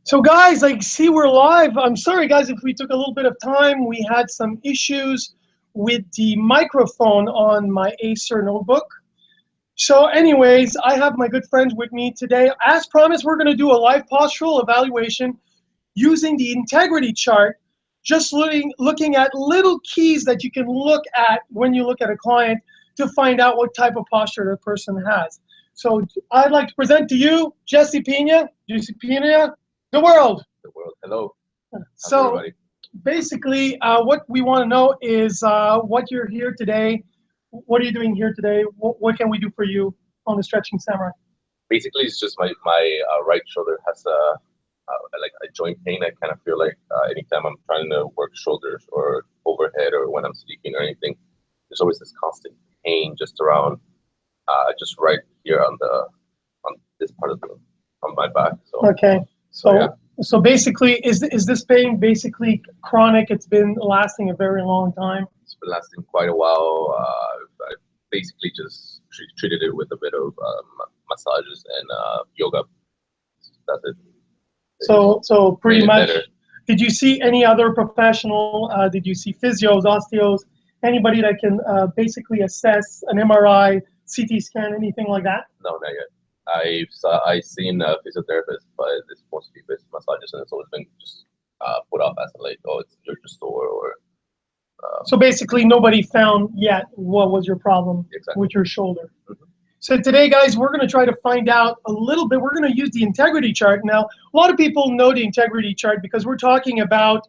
So guys, I see we're live. I'm sorry guys if we took a little bit of time. We had some issues with the microphone on my Acer notebook. So anyways, I have my good friends with me today. As promised, we're gonna do a live postural evaluation using the integrity chart, just looking at little keys that you can look at when you look at a client to find out what type of posture the person has. So I'd like to present to you Jesse Pina, the world. The world. Hello. So everybody? basically, what we want to know is what you're here today. What are you doing here today? What can we do for you on the Stretching Samurai? Basically, it's just my right shoulder has like a joint pain. I kind of feel like anytime I'm trying to work shoulders or overhead or when I'm sleeping or anything, there's always this constant pain just around, just right here on this part of on my back. So Okay. So yeah. So basically, is this pain basically chronic? It's been lasting a very long time. It's been lasting quite a while. I basically just treated it with a bit of massages and yoga. That's it. So pretty much. Better. Did you see any other professional? Did you see physios, osteos, anybody that can basically assess an MRI, CT scan, anything like that? No, not yet. I've seen a physiotherapist, but it's supposed to be based massages, and it's always been just put off as like, oh, you're just sore or. So basically, nobody found yet what was your problem with your shoulder. Mm-hmm. So today, guys, we're going to try to find out a little bit. We're going to use the integrity chart. Now, a lot of people know the integrity chart because we're talking about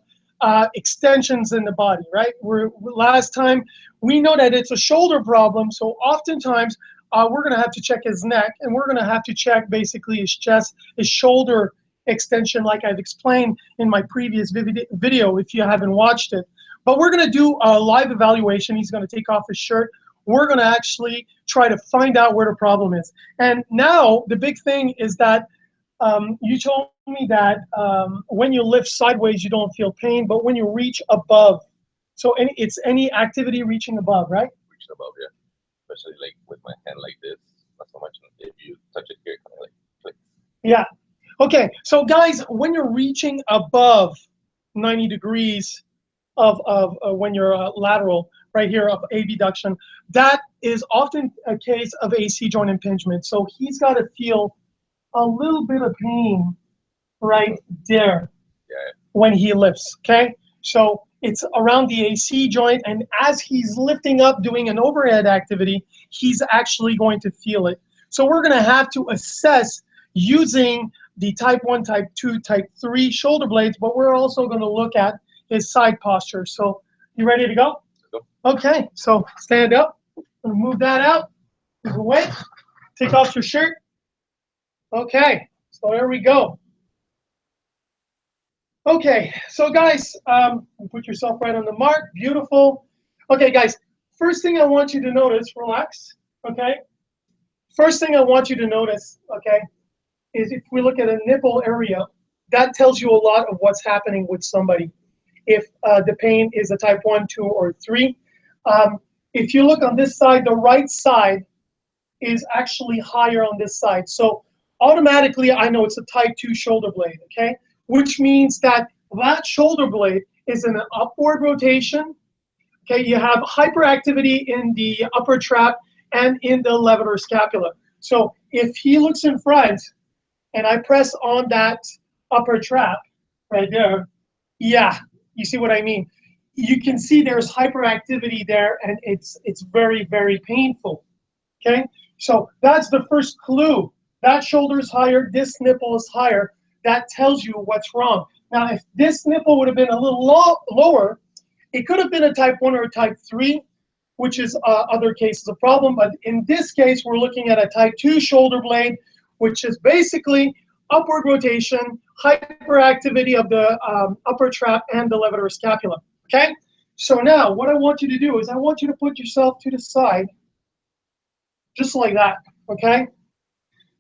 extensions in the body, right? Last time, we know that it's a shoulder problem, so oftentimes we're going to have to check his neck, and we're going to have to check basically his chest, his shoulder extension, like I've explained in my previous video if you haven't watched it. But we're going to do a live evaluation. He's going to take off his shirt. We're going to actually try to find out where the problem is. And now the big thing is that you told me that when you lift sideways, you don't feel pain, but when you reach above, so it's any activity reaching above, right? Reaching above, yeah. Especially like with my hand like this, not so much if you touch it here, kind of like clicks. Yeah. Okay. So guys, when you're reaching above 90 degrees of when you're lateral, right here of abduction, that is often a case of AC joint impingement. So he's got to feel a little bit of pain right there when he lifts, okay? So it's around the AC joint, and as he's lifting up, doing an overhead activity, he's actually going to feel it. So we're gonna have to assess using the type 1, type 2, type 3 shoulder blades, but we're also gonna look at his side posture. So you ready to go? Okay, so stand up, move that out, move away, take off your shirt. Okay, so there we go. Okay, so guys, put yourself right on the mark, beautiful. Okay guys, first thing I want you to notice, relax, okay? First thing I want you to notice, okay, is if we look at a nipple area, that tells you a lot of what's happening with somebody. If the pain is a type 1, 2, or 3. If you look on this side, the right side is actually higher on this side. So automatically, I know it's a type 2 shoulder blade, okay? Which means that that shoulder blade is in an upward rotation, okay? You have hyperactivity in the upper trap and in the levator scapula. So if he looks in front and I press on that upper trap right there, yeah, you see what I mean? You can see there's hyperactivity there, and it's very, very painful, okay? So that's the first clue. That shoulder is higher, this nipple is higher. That tells you what's wrong. Now, if this nipple would have been a little lower, it could have been a type 1 or a type 3, which is other cases of problem. But in this case, we're looking at a type 2 shoulder blade, which is basically upward rotation, hyperactivity of the upper trap and the levator scapula, okay? So now what I want you to do is I want you to put yourself to the side, just like that, okay?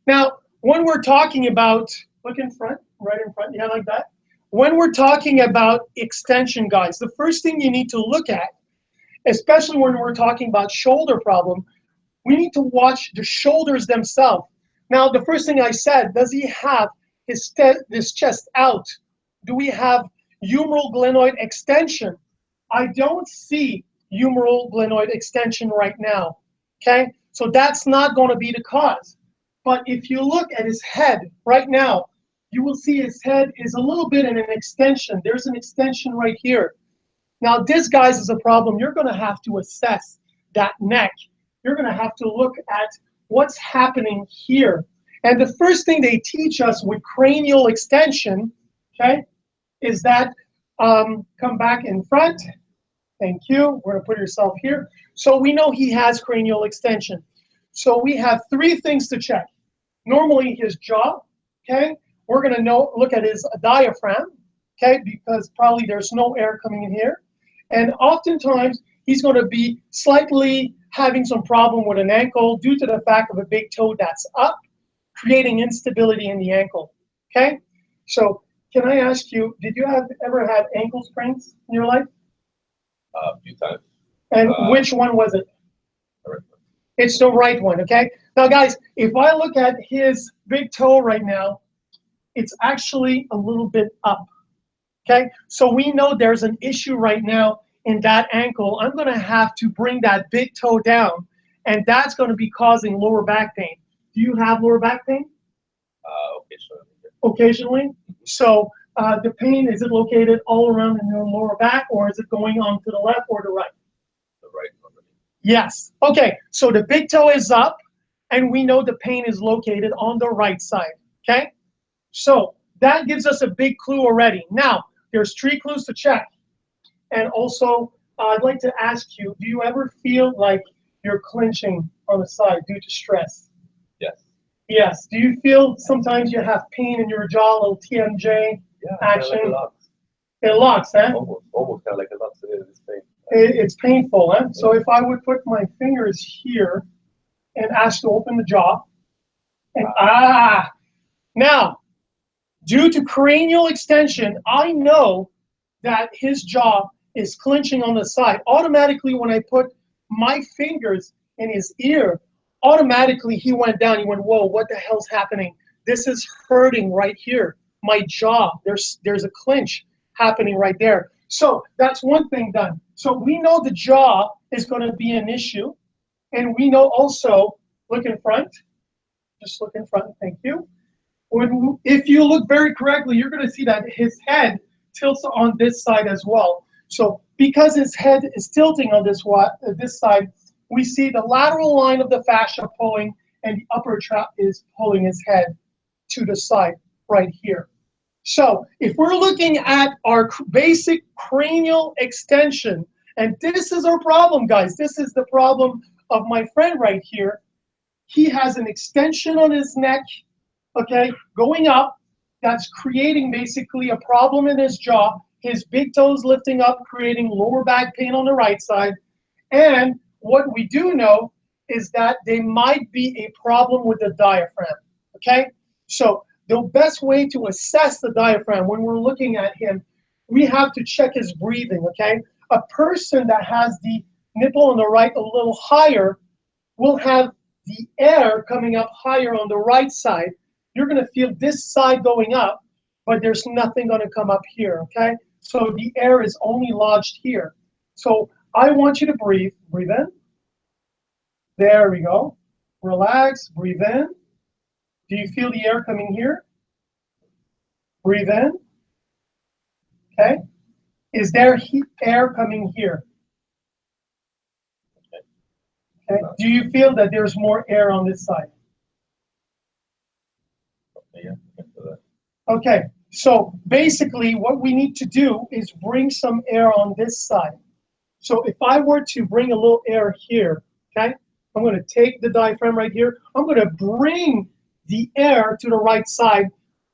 Now, when we're talking about, look in front, right in front, yeah, like that. When we're talking about extension, guys, the first thing you need to look at, especially when we're talking about shoulder problem, we need to watch the shoulders themselves. Now, the first thing I said, does he have this chest out? Do we have humeral glenoid extension? I don't see humeral glenoid extension right now, okay? So that's not going to be the cause. But if you look at his head right now, you will see his head is a little bit in an extension. There's an extension right here. Now this, guys, is a problem. You're going to have to assess that neck. You're going to have to look at what's happening here. And the first thing they teach us with cranial extension, okay, is that come back in front. Thank you. We're going to put yourself here. So we know he has cranial extension. So we have three things to check. Normally his jaw, okay? We're going to look at his diaphragm, okay, because probably there's no air coming in here. And oftentimes he's going to be slightly having some problem with an ankle due to the fact of a big toe that's up, creating instability in the ankle, okay? So can I ask you, did you ever have ankle sprains in your life? A few times. And which one was it? Right. It's the right one, okay? Now, guys, if I look at his big toe right now, it's actually a little bit up, okay? So we know there's an issue right now in that ankle. I'm going to have to bring that big toe down, and that's going to be causing lower back pain. Do you have lower back pain? Occasionally. Occasionally? So the pain, is it located all around in your lower back, or is it going on to the left or the right? The right one. Yes. Okay, so the big toe is up, and we know the pain is located on the right side, okay? So that gives us a big clue already. Now, there's 3 clues to check. And also, I'd like to ask you, do you ever feel like you're clenching on the side due to stress? Yes. Yes. Do you feel sometimes you have pain in your jaw, a little TMJ action? Kind of like It locks, huh? almost kind of like a lot in this pain. It's painful, huh? So if I would put my fingers here and ask to open the jaw, and now, due to cranial extension, I know that his jaw is clenching on the side. Automatically, when I put my fingers in his ear, automatically he went down. He went, whoa, what the hell's happening? This is hurting right here. My jaw, there's a clench happening right there. So that's one thing done. So we know the jaw is going to be an issue. And we know also, look in front. Just look in front, thank you. If you look very correctly, you're going to see that his head tilts on this side as well. So because his head is tilting on this side, we see the lateral line of the fascia pulling, and the upper trap is pulling his head to the side right here. So if we're looking at our basic cranial extension, and this is our problem, guys. This is the problem of my friend right here. He has an extension on his neck, okay, going up. That's creating basically a problem in his jaw. His big toes lifting up, creating lower back pain on the right side. And what we do know is that there might be a problem with the diaphragm, okay? So the best way to assess the diaphragm when we're looking at him, we have to check his breathing, okay? A person that has the nipple on the right a little higher will have the air coming up higher on the right side. You're going to feel this side going up, but there's nothing going to come up here, okay? So the air is only lodged here. So I want you to breathe. Breathe in. There we go. Relax. Breathe in. Do you feel the air coming here? Breathe in. Okay. Is there air coming here? Okay. Do you feel that there's more air on this side? Okay. So basically what we need to do is bring some air on this side. So if I were to bring a little air here, okay, I'm going to take the diaphragm right here. I'm going to bring the air to the right side,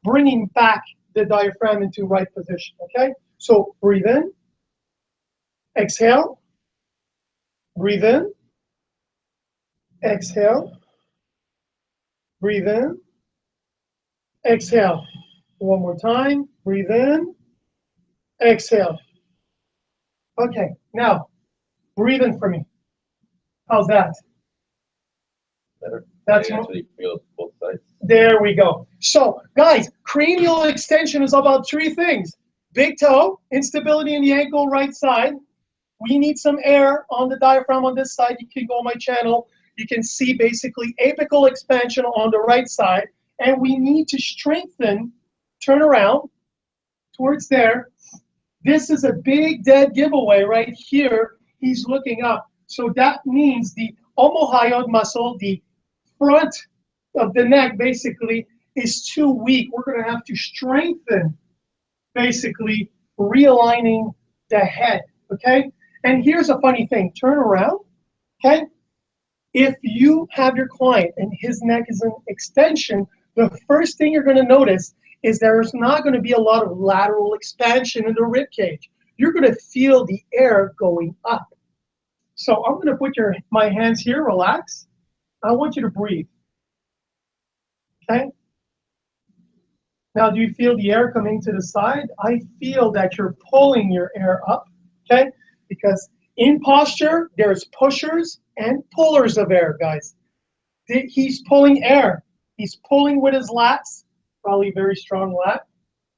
bringing back the diaphragm into right position, okay? So breathe in, exhale, breathe in, exhale, breathe in, exhale. One more time, breathe in, exhale. Okay, now breathe in for me. How's that? Better. That's I actually feel both sides. There we go. So, guys, cranial extension is about three things. Big toe, instability in the ankle, right side. We need some air on the diaphragm on this side. You can go on my channel. You can see basically apical expansion on the right side. And we need to strengthen, turn around towards there. This is a big dead giveaway right here. He's looking up. So that means the omohyoid muscle, the front of the neck basically is too weak. We're going to have to strengthen, basically realigning the head, okay? And here's a funny thing. Turn around, okay? If you have your client and his neck is an extension, the first thing you're going to notice is there's not going to be a lot of lateral expansion in the rib cage. You're going to feel the air going up. So I'm going to put my hands here, relax. I want you to breathe. Okay? Now, do you feel the air coming to the side? I feel that you're pulling your air up, okay? Because in posture, there's pushers and pullers of air, guys. He's pulling air. He's pulling with his lats, probably very strong lat,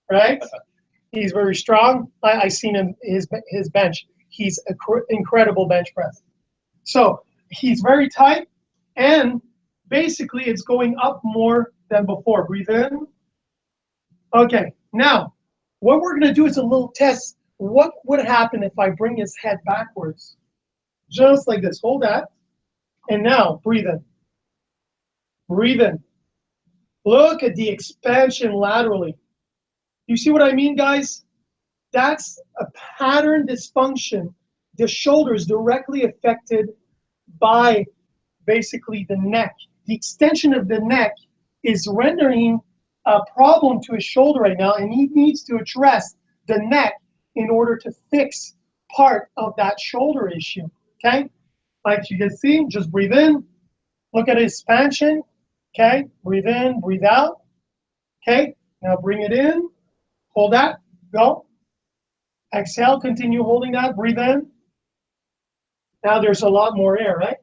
right? He's very strong. I seen him, his bench. He's an incredible bench press. So he's very tight, and basically it's going up more than before. Breathe in. Okay, now what we're going to do is a little test. What would happen if I bring his head backwards? Just like this. Hold that. And now breathe in. Breathe in. Look at the expansion laterally. You see what I mean, guys? That's a pattern dysfunction. The shoulder is directly affected by basically the neck. The extension of the neck is rendering a problem to his shoulder right now, and he needs to address the neck in order to fix part of that shoulder issue, okay? Like you can see, just breathe in, look at his expansion, okay? Breathe in, breathe out, okay? Now bring it in, hold that, go. Exhale, continue holding that, breathe in. Now there's a lot more air, right?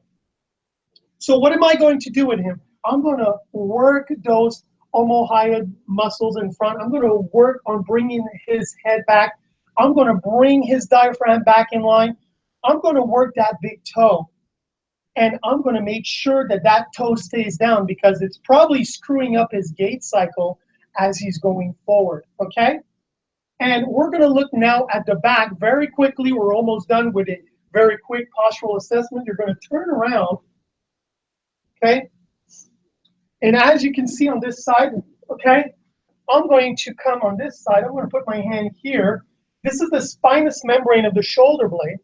So what am I going to do with him? I'm going to work those omohyoid muscles in front. I'm going to work on bringing his head back. I'm going to bring his diaphragm back in line. I'm going to work that big toe. And I'm going to make sure that that toe stays down because it's probably screwing up his gait cycle as he's going forward, okay? And we're going to look now at the back very quickly. We're almost done with a very quick postural assessment. You're going to turn around, okay? And as you can see on this side, okay, I'm going to come on this side. I'm going to put my hand here. This is the spinous membrane of the shoulder blade.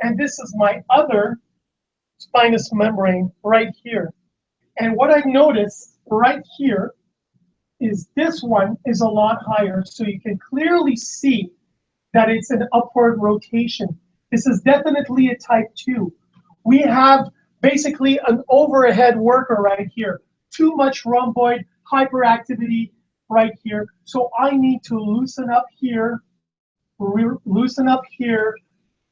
And this is my other spinous membrane right here. And what I've noticed right here is this one is a lot higher. So you can clearly see that it's an upward rotation. This is definitely a type 2. We have basically an overhead worker right here. Too much rhomboid hyperactivity right here. So I need to loosen up here, loosen up here,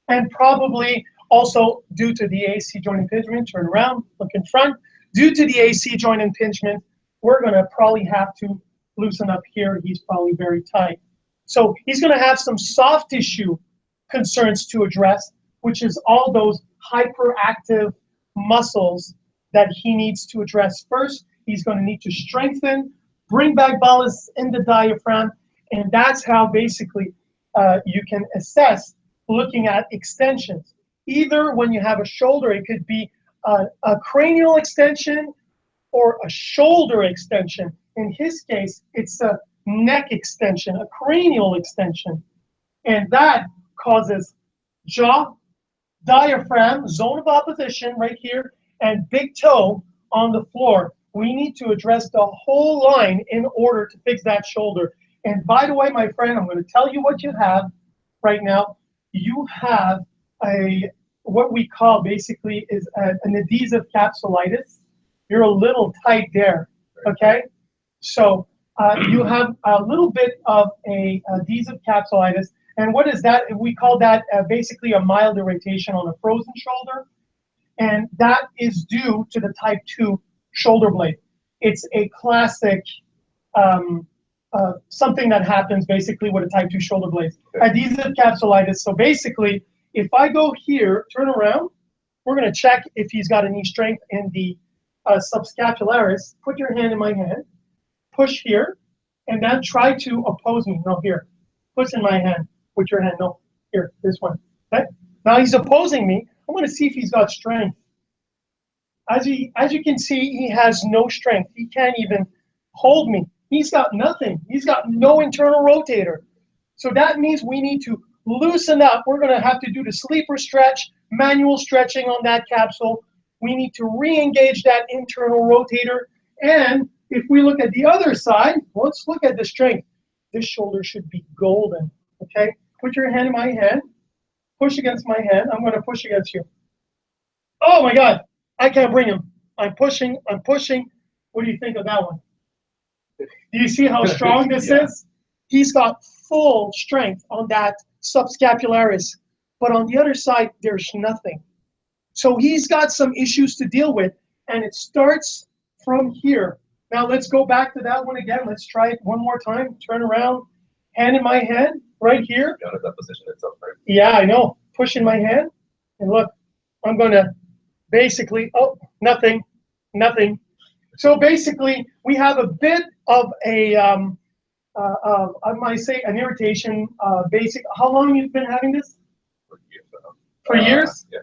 and probably also due to the AC joint impingement, turn around, look in front. Due to the AC joint impingement, we're going to probably have to loosen up here. He's probably very tight. So he's going to have some soft tissue concerns to address, which is all those hyperactive muscles that he needs to address first. He's going to need to strengthen, bring back balance in the diaphragm, and that's how basically you can assess looking at extensions. Either when you have a shoulder, it could be a cranial extension or a shoulder extension. In his case, it's a neck extension, a cranial extension. And that causes jaw, diaphragm, zone of opposition right here, and big toe on the floor. We need to address the whole line in order to fix that shoulder. And by the way, my friend, I'm going to tell you what you have right now. You have what we call basically is an adhesive capsulitis. You're a little tight there, okay? So you have a little bit of a adhesive capsulitis. And what is that? We call that basically a mild irritation on a frozen shoulder. And that is due to the type 2 shoulder blade. it's a classic something that happens basically with a type 2 shoulder blades. Adhesive capsulitis. So basically, if I go here, turn around, we're going to check if he's got any strength in the subscapularis. Put your hand in my hand, push here, and then try to oppose me. No, here. Push in my hand. Put your hand. No, here, this one. Okay? Now he's opposing me. I'm going to see if he's got strength. As you can see, he has no strength. He can't even hold me. He's got nothing. He's got no internal rotator. So that means we need to loosen up. We're going to have to do the sleeper stretch, manual stretching on that capsule. We need to re-engage that internal rotator. And if we look at the other side, let's look at the strength. This shoulder should be golden, okay? Put your hand in my hand. Push against my hand. I'm going to push against you. Oh, my God. I can't bring him. I'm pushing. I'm pushing. What do you think of that one? Do you see how strong this is? He's got full strength on that subscapularis. But on the other side, there's nothing. So he's got some issues to deal with. And it starts from here. Now let's go back to that one again. Let's try it one more time. Turn around. Hand in my hand. Right here. Down at that position itself, right? Yeah, I know. Push in my hand. And look, I'm going to basically, oh, nothing. So basically, we have a bit of a, I might say, an irritation. How long have you been having this? For years. For years? Yeah.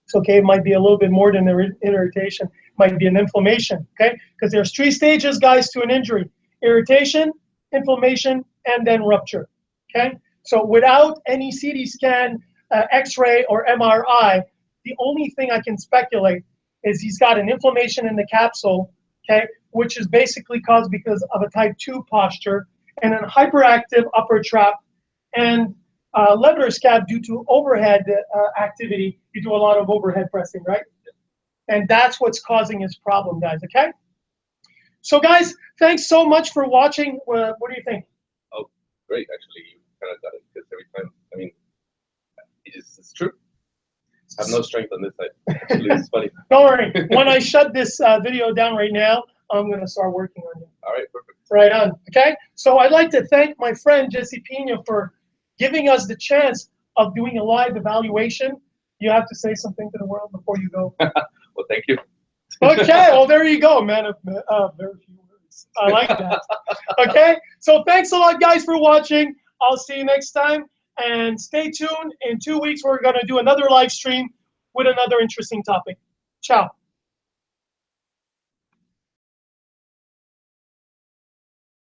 It's okay. It might be a little bit more than an irritation. It might be an inflammation, okay? Because there's 3 stages, guys, to an injury. Irritation, inflammation, and then rupture, okay? So without any CT scan, X-ray, or MRI, the only thing I can speculate is he's got an inflammation in the capsule, okay, which is basically caused because of a type 2 posture, and an hyperactive upper trap, and levator scap due to overhead activity. You do a lot of overhead pressing, right? And that's what's causing his problem, guys, okay? So, guys, thanks so much for watching. What do you think? Oh, great. Actually, you kind of got it. Because every time, I mean, it's true. I have no strength on this side. Actually, it's funny. Don't worry. When I shut this video down right now, I'm going to start working on you. All right, perfect. Right on. Okay? So I'd like to thank my friend Jesse Pina for giving us the chance of doing a live evaluation. You have to say something to the world before you go. Well, thank you. Okay. Well, there you go, man. Very few words. I like that. Okay? So thanks a lot, guys, for watching. I'll see you next time. And stay tuned. In 2 weeks, we're going to do another live stream with another interesting topic. Ciao.